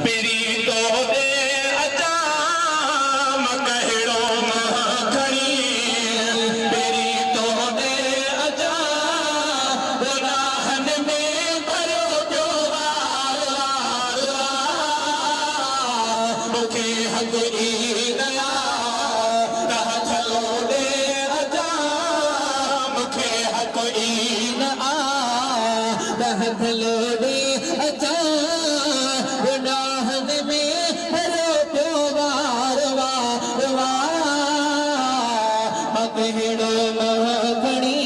peri तो दे अचा मकहिड़ो खणी पेरी तो दे अचा गुनाहन में भरो पियो वार वार वार मूंखे हक़ ई नया तह थलो दे अचा मूंखे हक़ ई न आ तह थलो दे अचा गुनाहन में भरो पियो वार वार वार मकहिड़ो खणी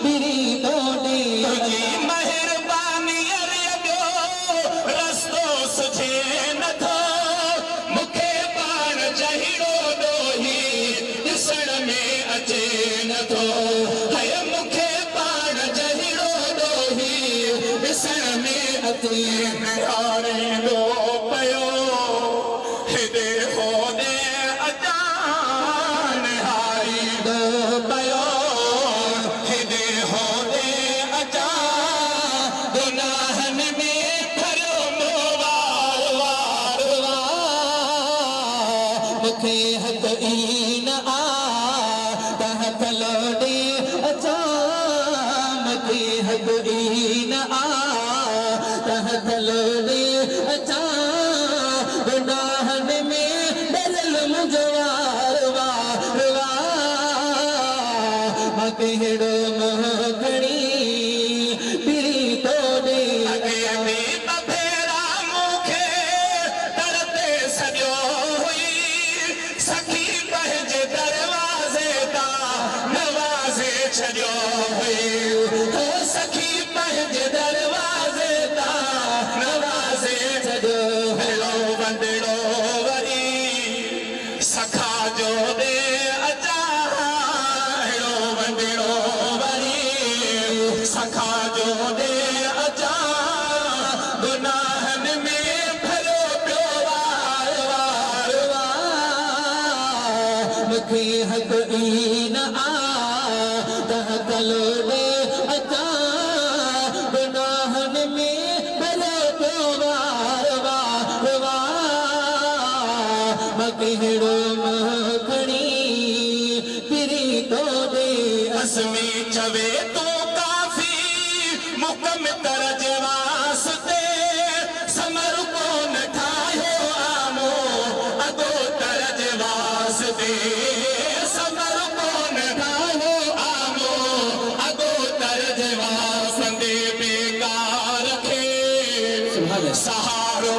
पिरी तो दे तुंहिंजी महिरबानी अॻियो रस्तो सुझे नथो मूंखे पाण जहिड़ो ॾोही ॾिसण में अचे नथो हय मूंखे पाण जहिड़ो ॾोही ॾिसण में अचे निहारींदो पियो हेॾे होॾे अचा निहारींदो पियो हेॾे होॾे अचा गुनाहन में भरियो मूं वार वार वार मूंखे हक़ ई न आ तह थलो ॾे अचा मूंखे हक़ ई न आ तह थलो ॾे अचा गुनाहन में बदल मुंहिंजो वार वार वार मकहिड़ो खणी पिरी तो ॾे अॻे अॻे भेरा मूंखे दर ते सॼो हुई सखी पंहिंजे दरवाज़े तां नवाज़े छॾियो हुई हो सखी पंहिंजे दरवाज़े तां नवाज़े छॾियो हुयो वंडिड़ो वरी सखा जो दे अचा अहिड़ो वंडिड़ो वरी सखा जो दे अचा गुनाहन में भरियो पियो वार वार वार मूंखे हक़ ई न आ तह थलो ॾे अचा गुनाहन में भरियो पियो वार वार वार मकहिड़ो खणी पिरी तो ॾे असमी चवे तूं काफ़ी मुकम तरज वास्ते समर कोन ठाहियो आमो अॻो तरज वास्ते समर कोन ठाहियो आमो अॻो तरज वास्ते बेकार खे सहारो